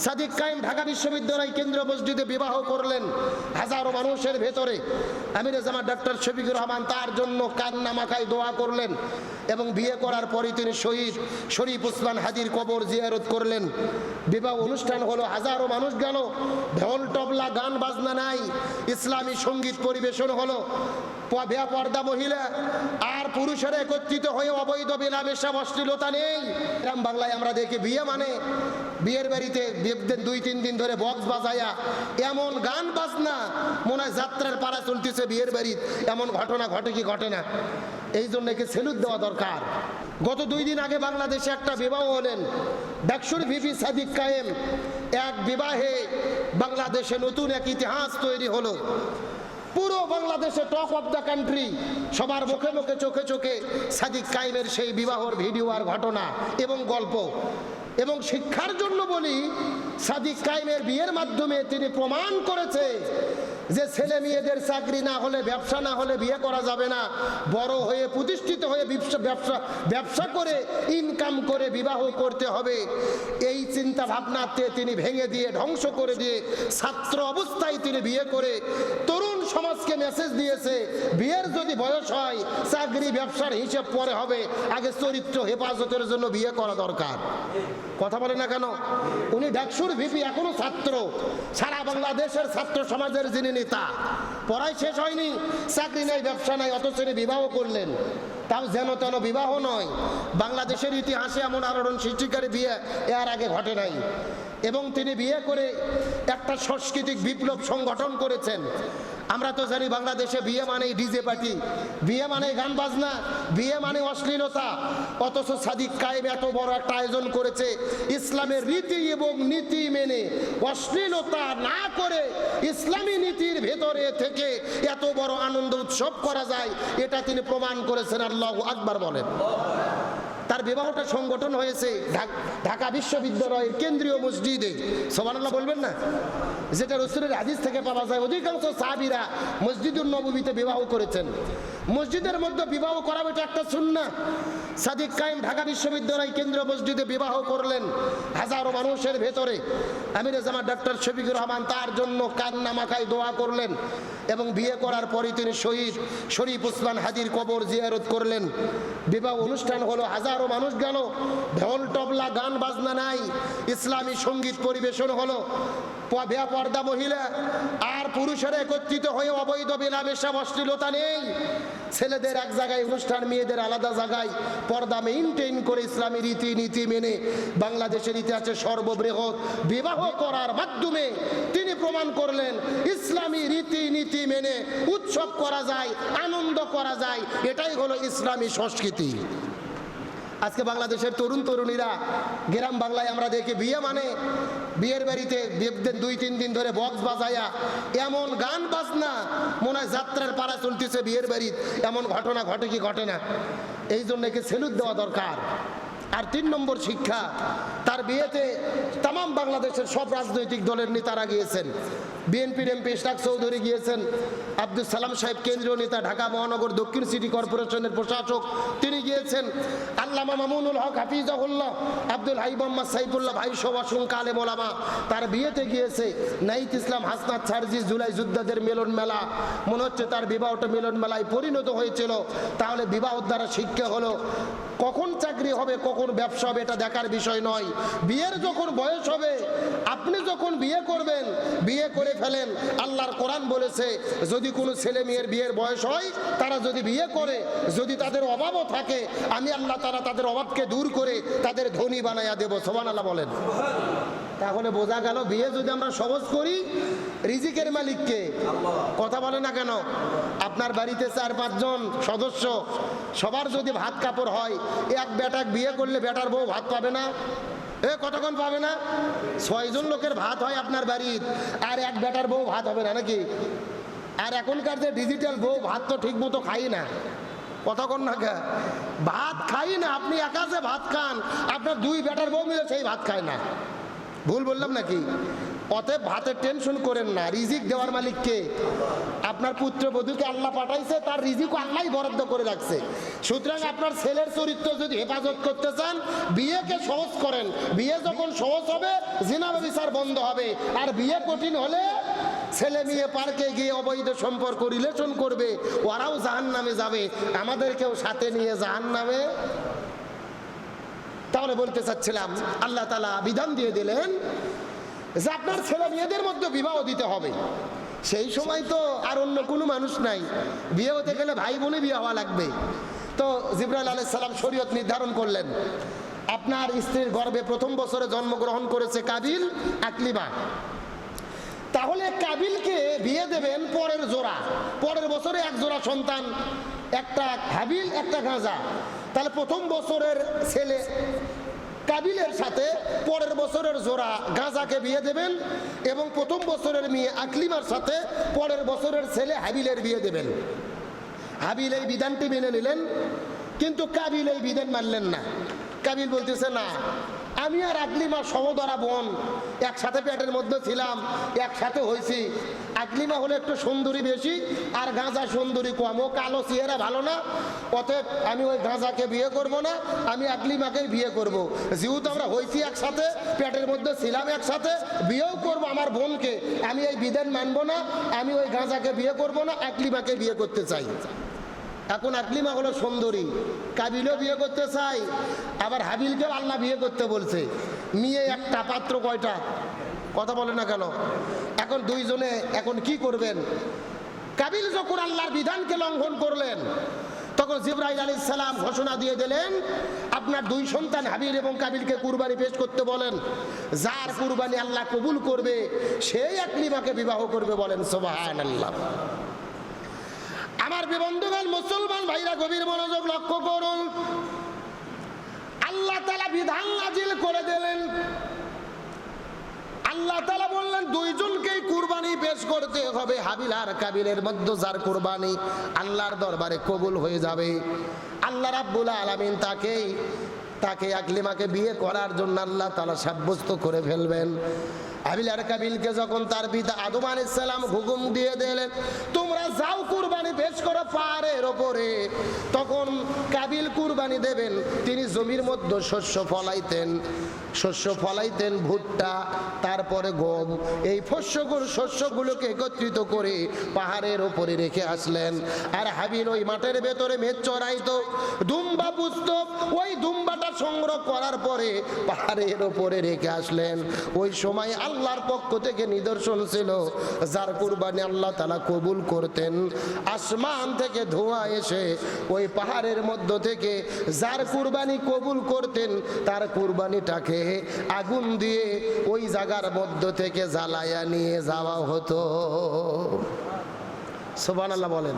সাদিক কায়েম ঢাকা বিশ্ববিদ্যালয় কেন্দ্রীয় মসজিদে বিবাহ করলেন হাজারো মানুষের ভেতরে। আমিরে জামাত ডক্টর শফিকুর রহমান তার জন্য কান্না মাখায় দোয়া করলেন এবং বিয়ে করার পরে তিনি শহীদ শরীফ ওসমান হাদির কবর জিয়ারত করলেন। বিবাহ অনুষ্ঠান হলো, হাজারো মানুষ গেল, ঢোল তবলা গান বাজনা নাই, ইসলামী সঙ্গীত পরিবেশন হলো। বেপর্দা মহিলা আর পুরুষেরা একত্রিত হয়ে অবৈধ মেলামেশা অশ্লীলতা নেই। গ্রাম বাংলায় আমরা দেখি বিয়ে মানে বিয়ের বাড়িতে 2-3 দিন ধরে বক্স বাজায়া এমন গান বাজনা মনে হয় যাত্রার পাড়া চলতেছে বিয়ের বাড়িতে, এমন ঘটনা ঘটে কি ঘটে না? এই জন্য একে সেলুট দেওয়া দরকার। গত 2 দিন আগে বাংলাদেশে একটা বিবাহ হলেন ডাকসুর ভিপি সাদিক কায়েম। এক বিবাহে বাংলাদেশে নতুন এক ইতিহাস তৈরি হলো। পুরো বাংলাদেশে টক অফ দ্য কান্ট্রি, সবার মুখে মুখে চোখে চোখে সাদিক কায়েমের সেই বিবাহর ভিডিও আর ঘটনা এবং গল্প। এবং শিক্ষার জন্য বলি, সাদিক কায়েমের বিয়ের মাধ্যমে তিনি প্রমাণ করেছে যে ছেলে মেয়েদের চাকরি না হলে, ব্যবসা না হলে বিয়ে করা যাবে না। বড় হয়ে প্রতিষ্ঠিত হয়ে ব্যবসা করে ইনকাম করে বিবাহ করতে হবে। এই চিন্তা ভাবনাতে তিনি ভেঙে দিয়ে, ধ্বংস করে দিয়ে, ছাত্র অবস্থায় তিনি বিয়ে করে তরুণ সমাজকে মেসেজ দিয়েছে, বিয়ের যদি বয়স হয় চাকরি ব্যবসার হিসেব পরে হবে, আগে চরিত্র হেফাজতের জন্য বিয়ে করা দরকার। কথা বলে না কেন? উনি ডাকসুর ভিপি, এখনো ছাত্র, সারা বাংলাদেশের ছাত্র সমাজের যিনি নেতা। পড়াই শেষ হয়নি, চাকরি নাই, ব্যবসা নাই, অথচ তিনি বিবাহ করলেন। তাও যেন তেন বিবাহ নয়। বাংলাদেশের ইতিহাসে এমন আলোড়ন সৃষ্টিকারী বিয়ে এর আগে ঘটে নাই। এবং তিনি বিয়ে করে একটা সাংস্কৃতিক বিপ্লব সংগঠন করেছেন। আমরা তো জানি বাংলাদেশে বিয়ে মানেই ডিজে পার্টি, বিয়ে মানে গান বাজনা, বিয়ে মানে অশ্লীলতা। অথচ সাদিক কায়েম এত বড় একটা আয়োজন করেছে ইসলামের রীতি এবং নীতি মেনে, অশ্লীলতা না করে ইসলামী নীতির ভেতরে থেকে এত বড় আনন্দ উৎসব করা যায়, এটা তিনি প্রমাণ করেছেন। আল্লাহু আকবার বলেন। তার বিবাহটা সংগঠন হয়েছে ঢাকা বিশ্ববিদ্যালয়ের কেন্দ্রীয় মসজিদে। সুবহানাল্লাহ বলবেন না? যেটা রাসূলের হাদিস থেকে পাওয়া যায়, অধিকাংশ সাহাবীরা মসজিদুন নববীতে বিবাহ করেছেন। মসজিদের মধ্যে বিবাহ করা এটা একটা সুন্নাহ। সাদিক কায়েম ঢাকা বিশ্ববিদ্যালয় কেন্দ্রীয় মসজিদে বিবাহ করলেন হাজারো মানুষের ভেতরে। আমিরে জামাত ডক্টর শফিকুর রহমান তার জন্য কান্না মাখায় দোয়া করলেন এবং বিয়ে করার পরে তিনি শহীদ শরীফ ওসমান হাদির কবর জিয়ারত করলেন। বিবাহ অনুষ্ঠান হলো, হাজারো মানুষ গেল, ঢোল তবলা গান বাজনা নাই, ইসলামী সঙ্গীত পরিবেশন হলো। বেপর্দা মহিলা আর পুরুষেরা একত্রিত হয়ে অবৈধ মেলামেশা অশ্লীলতা নেই। ছেলেদের এক জায়গায় অনুষ্ঠান, মেয়েদের আলাদা জায়গায়, পর্দা মেইনটেইন করে ইসলামী রীতি নীতি মেনে বাংলাদেশের ইতিহাসে সর্ববৃহৎ বিবাহ করার মাধ্যমে তিনি প্রমাণ করলেন ইসলামী রীতি নীতি মেনে উৎসব করা যায়, আনন্দ করা যায়। এটাই হলো ইসলামী সংস্কৃতি। আজকে বাংলাদেশের তরুণ তরুণীরা গ্রাম বাংলায় আমরা দেখি বিয়ে মানে বিয়ের বাড়িতে 2-3 দিন ধরে বক্স বাজায়া এমন গান বাজনা মনে হয় যাত্রার পাড়া চলতেছে বিয়ের বাড়িতে, এমন ঘটনা ঘটে কি ঘটে না? এই জন্য একে সেলুট দেওয়া দরকার। আর 3 নম্বর শিক্ষা, তার বিয়েতে তাম বাংলাদেশের সব রাজনৈতিক দলের নেতারা গিয়েছেন। বিএনপির এমপি ইশরাক চৌধুরী গিয়েছেন, আব্দুল সালাম সাহেব কেন্দ্রীয় নেতা, ঢাকা মহানগর দক্ষিণ সিটি কর্পোরেশনের প্রশাসক তিনি গিয়েছেন, আল্লামা মামুনুল হক হাফিজাহুল্লাহ, আব্দুল হাই মোহাম্মদ সাইফুল্লাহ ভাই সহ অসংখ্য আলেম ওলামা তার বিয়েতে গিয়েছে। নাইত ইসলাম হাসনাত সার্জি জুলাই যোদ্ধাদের মিলন মেলা, মনে হচ্ছে তার বিবাহটা মিলন মেলায় পরিণত হয়েছিল। তাহলে বিবাহ দ্বারা শিক্ষা হলো কখন চাকরি হবে, কখন ব্যবসা হবে এটা দেখার বিষয় নয়। বিয়ের যখন বয়স হবে, আপনি যখন বিয়ে করবেন, বিয়ে করে ফেলেন। আল্লাহর কোরআন বলেছে যদি কোনো ছেলে মেয়ের বিয়ের বয়স হয়, তারা যদি বিয়ে করে, যদি তাদের অভাবও থাকে, আমি আল্লাহ তাআলা তাদের অভাবকে দূর করে তাদের ধনী বানায়া দেব। সুবহানাল্লাহ বলেন। তাহলে বোঝা গেল বিয়ে যদি আমরা সহজ করি, রিজিকের মালিককে। কথা বলে না কেন? আপনার বাড়িতে 4-5 জন সদস্য, সবার যদি ভাত কাপড় হয়, এক বেটা বিয়ে করলে বেটার বউ ভাত পাবে না? কতক্ষণ পাবে না? 6 জন লোকের ভাত হয় আপনার বাড়ির, আর এক বেটার বউ ভাত হবে না নাকি? আর এখনকার যে ডিজিটাল বউ ভাত তো ঠিক মতো খাই না। কতক্ষণ না ভাত খাই না, আপনি একা যে ভাত খান, আপনার 2 বেটার বউ মিলে সেই ভাত খায় না। ভুল বললাম নাকি? অতএব ভাতের টেনশন করেন না, রিজিক দেওয়ার মালিক কে? আপনার পুত্রবধূকে আল্লাহ পাঠাইছে, তার রিজিক আল্লাহই বরাদ্দ করে রাখছে। সুতরাং আপনার ছেলের চরিত্র যদি হেফাজত করতে চান, বিয়েকে সহজ করেন। বিয়ে যখন সহজ হবে, জিনা ব্যভিচার বন্ধ হবে। আর বিয়ে কঠিন হলে ছেলে মেয়ে পার্কে গিয়ে অবৈধ সম্পর্ক রিলেশন করবে, ওরাও জাহান্নামে যাবে, আমাদেরকেও সাথে নিয়ে জাহান্নামে। তাহলে বলতে চাচ্ছিলাম, আল্লাহ তাআলা বিধান দিয়ে দিলেন যে আপনার ছেলে মেয়েদের মধ্যে বিবাহ দিতে হবে। সেই সময় তো আর অন্য কোনো মানুষ নাই, বিয়ে হতে গেলে ভাই বোনে বিয়ে হওয়া লাগবে। তো জিবরাইল আলাইহিস সালাম শরীয়ত নির্ধারণ করলেন, আপনার স্ত্রীর গর্ভে প্রথম বছরে জন্মগ্রহণ করেছে কাবিল, আকলিমা। তাহলে কাবিলকে বিয়ে দেবেন পরের জোড়া, পরের বছরে এক জোড়া সন্তান, একটা হাবিল একটা গাঁজা। তাহলে প্রথম বছরের ছেলে কাবিলের সাথে পরের বছরের জোড়া গাঁজাকে বিয়ে দেবেন, এবং প্রথম বছরের মেয়ে আকলিমার সাথে পরের বছরের ছেলে হাবিলের বিয়ে দেবেন। হাবিল এই বিধানটি মেনে নিলেন, কিন্তু কাবিল এই বিধান মানলেন না। কাবিল বলতেছে, না, আমি আর আকলিমা সহোদরা বোন, একসাথে পেটের মধ্যে ছিলাম, একসাথে হয়েছি। আকলিমা হলে একটু সুন্দরী বেশি, আর গাঁজা সুন্দরী কম, ও কালো চেহারা ভালো না, অতএব আমি ওই গাঁজাকে বিয়ে করব না, আমি আকলিমাকেই বিয়ে করব। যেহেতু আমরা হয়েছি একসাথে, পেটের মধ্যে ছিলাম একসাথে, বিয়েও করব আমার বোনকে, আমি এই বিধান মানব না, আমি ওই গাঁজাকে বিয়ে করব না, আকলিমাকে বিয়ে করতে চাই। এখন আকলিমা হলো সুন্দরী, কাবিলও বিয়ে করতে চাই, আবার হাবিলকেও আল্লাহ বিয়ে করতে বলছে। মেয়ে একটা, পাত্র কয়টা? কথা বলে না কেন? এখন দুইজনে এখন কি করবেন? কাবিল যখন আল্লাহর বিধানকে লঙ্ঘন করলেন, তখন জিবরাইল আলাইহিস সালাম ঘোষণা দিয়ে দিলেন, আপনার দুই সন্তান হাবিল এবং কাবিলকে কুরবানি পেশ করতে বলেন। যার কুরবানি আল্লাহ কবুল করবে, সেই আকলিমাকে বিবাহ করবে। বলেন সুবহানাল্লাহ। আমার বন্ধুগণ, মুসলমান ভাইরা, গভীর মনোযোগ লক্ষ্য করুন। আল্লাহ তাআলা বিধান নাজিল করে দিলেন। আল্লাহ তাআলা বললেন, দুইজনকেই কুরবানি পেশ করতে হবে। হাবিল আর কাবিলের মধ্যে যার কুরবানি আল্লাহর দরবারে কবুল হয়ে যাবে, আল্লাহ রাব্বুল আলামিন তাকে আকলিমাকে বিয়ে করার জন্য আল্লাহ তাআলা সাব্যস্ত করে ফেলবেন। হাবিল আর কাবিলকে যখন তার পিতা আদম আলাইহিস সালাম হুকুম দিয়ে দিলেন, তোমরা যাও কুরবানি পেশ করো পাহাড়ের ওপরে, তখন কাবিল কুরবানি দেবেন। তিনি জমির মধ্যে শস্য ফলাইতেন, ভুট্টা, তারপরে গম। এই শস্যগুলোকে একত্রিত করে পাহাড়ের ওপরে রেখে আসলেন। আর হাবিল ওই মাঠের ভেতরে মেষ চড়াইতো, দুম্বা পুষত। ওই দুম্বাটা সংগ্রহ করার পরে পাহাড়ের ওপরে রেখে আসলেন। ওই সময় আল্লাহর পক্ষ থেকে নিদর্শন ছিল, যার কুরবানি আল্লাহ তাআলা কবুল করতেন, আসমান থেকে ধোঁয়া এসে ওই পাহাড়ের মধ্য থেকে যার কুরবানি কবুল করতেন, তার কুরবানিটাকে আগুন দিয়ে ওই জায়গার মধ্য থেকে জ্বালায়া নিয়ে যাওয়া হতো। সুবহানাল্লাহ বলেন।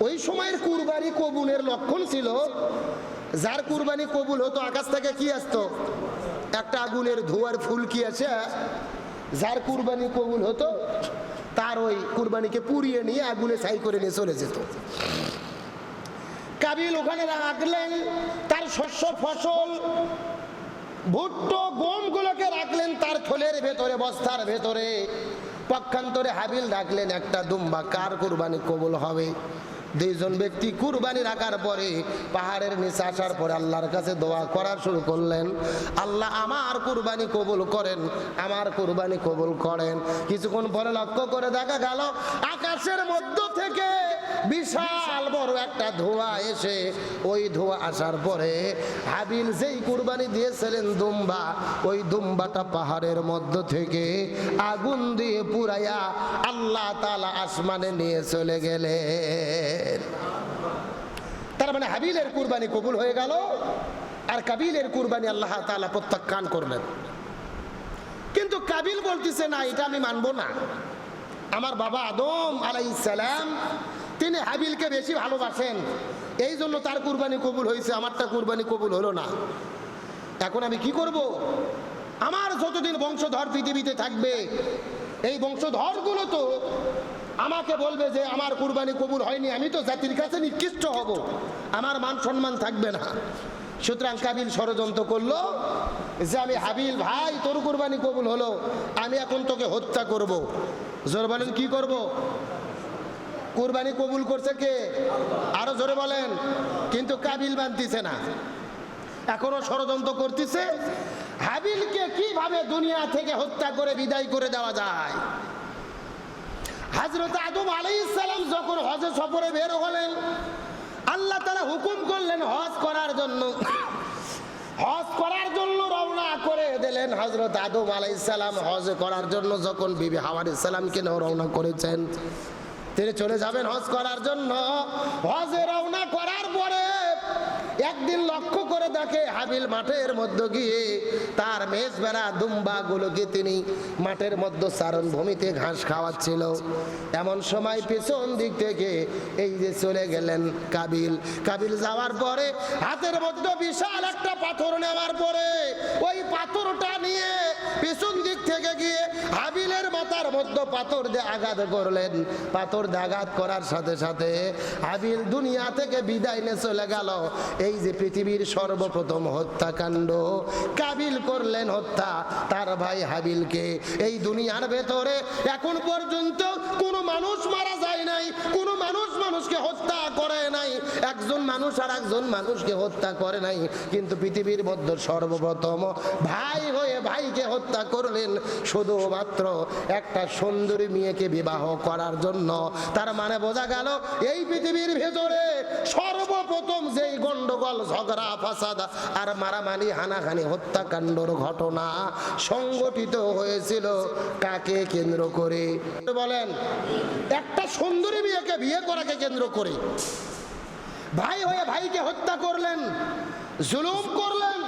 ওই সময়ের কুরবানি কবুলের লক্ষণ ছিল, যার কুরবানি কবুল হতো আকাশ থেকে কি আসতো? একটা আগুনের ধোঁয়ার ফুলকি আছে। যার কুরবানি কবুল হতো তার ওই কুরবানিকে পুড়িয়ে নিয়ে আগুনে ছাই করে নিয়ে চলে যেত। কাবিল ওখানে রাখলেন তার শস্য ফসল, ভুট্টো গমগুলোকে রাখলেন তার থলের ভেতরে, বস্তার ভেতরে। পক্ষান্তরে হাবিল রাখলেন একটা দুম্বা। কার কুরবানি কবুল হবে? দুইজন ব্যক্তি কুরবানি রাখার পরে পাহাড়ের নিচে আসার পরে আল্লাহর কাছে দোয়া করা শুরু করলেন, আল্লাহ আমার কুরবানি কবুল করেন, আমার কুরবানি কবুল করেন। কিছুক্ষণ পরে লক্ষ্য করে দেখা গেল আকাশের মধ্য থেকে বিশাল বড় একটা ধোঁয়া এসে, ওই ধোঁয়া আসার পরে হাবিল যেই কুরবানি দিয়েছিলেন দুম্বা, ওই দুম্বাটা পাহাড়ের মধ্য থেকে আগুন দিয়ে পুরাইয়া আল্লাহ তাআলা আসমানে নিয়ে চলে গেলেন। তার মানে হাবিলের কুরবানি কবুল হয়ে গেল, আর কাবিলের কুরবানি আল্লাহ তাআলা প্রত্যাখ্যান করলেন। কিন্তু কাবিল বলতেছে, না, এটা আমি মানব না। আমার বাবা আদম আলাইহিস সালাম তিনি হাবিলকে বেশি ভালোবাসেন, এই জন্য তার কুরবানি কবুল হয়েছে, আমারটা কুরবানি কবুল হলো না। এখন আমি কি করব? আমার যতদিন বংশধর পৃথিবীতে থাকবে, এই বংশধরগুলো তো আমাকে বলবে যে আমার কুরবানি কবুল হয়নি, আমি তো জাতির কাছে নিকৃষ্ট হব, আমার মান সম্মান থাকবে না। সুতরাং কাবিল ষড়যন্ত্র করলো, যে আমি হাবিল ভাই তোর কুরবানি কবুল হলো, আমি এখন তোকে হত্যা করব। জোরে বলেন কি করব? কুরবানি কবুল করছে কে? আরো জোরে বলেন। কিন্তু কাবিল মানতিছে না, এখনো ষড়যন্ত্র করতেছে হাবিলকে কিভাবে দুনিয়া থেকে হত্যা করে বিদায় করে দেওয়া যায়। হযরত আদম আলাইহিস সালাম যখন হজে সফরে বের হলেন, আল্লাহ তাআলা হুকুম করলেন হজ করার জন্য। হজ করার জন্য রওনা করে দিলেন। হযরত আদম আলাইহিস সালাম হজ করার জন্য যখন বিবি হাওয়া আলাইহিস সালামকে নিয়ে রওনা করেছেন, তিনি চলে যাবেন হজ করার জন্য। হজে রওনা করার পরে একদিন লক্ষ্য করে দেখে হাবিল মাঠের মধ্যে গিয়ে তার মেজবেড়া দুম্বা গুলোকে তিনি মাঠের মধ্যে চারণ ভূমিতে ঘাস খাওয়াচ্ছিল। এমন সময় পেছন দিক থেকে এই যে চলে গেলেন কাবিল। কাবিল যাওয়ার পরে হাতের মধ্যে বিশাল একটা পাথর নেওয়ার পরে ওই পাথরটা নিয়ে পেছন দিক থেকে গিয়ে হাবিলের মাথার মধ্যে পাথর দিয়ে আঘাত করলেন। পাথর দিয়ে আঘাত করার সাথে সাথে হাবিল দুনিয়া থেকে বিদায় নিয়ে চলে গেল। এই যে পৃথিবীর সর্বপ্রথম হত্যাকাণ্ড কাবিল করলেন হত্যা তার ভাই হাবিলকে। এই দুনিয়ার ভেতরে এখন পর্যন্ত কোনো মানুষ মারা যায় নাই, কোনো মানুষ মানুষকে হত্যা করে নাই, একজন মানুষ আর একজন মানুষকে হত্যা করে নাই। কিন্তু পৃথিবীর মধ্যে সর্বপ্রথম ভাই হয়ে ভাইকে হত্যা করলেন শুধুমাত্র একটা সুন্দরী মেয়েকে বিবাহ করার জন্য। তার মানে বোঝা গেল এই পৃথিবীর ভেতরে সর্বপ্রথম যেই গন্ডগোল ঝগড়া ফাসাদ আর মারামারি হানাহানি হত্যাকাণ্ডর ঘটনা সংগঠিত হয়েছিল কাকে কেন্দ্র করে? বলেন, একটা সুন্দরী মেয়েকে বিয়ে করাকে কেন্দ্র করে। ভাই হয়ে ভাইকে হত্যা করলেন, জুলুম করলেন,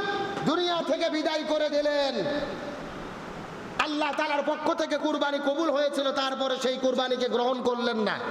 দুনিয়া থেকে বিদায় করে দিলেন। আল্লাহ তাআলার পক্ষ থেকে কুরবানি কবুল হয়েছিল, তারপরে সেই কুরবানিকে গ্রহণ করলেন না।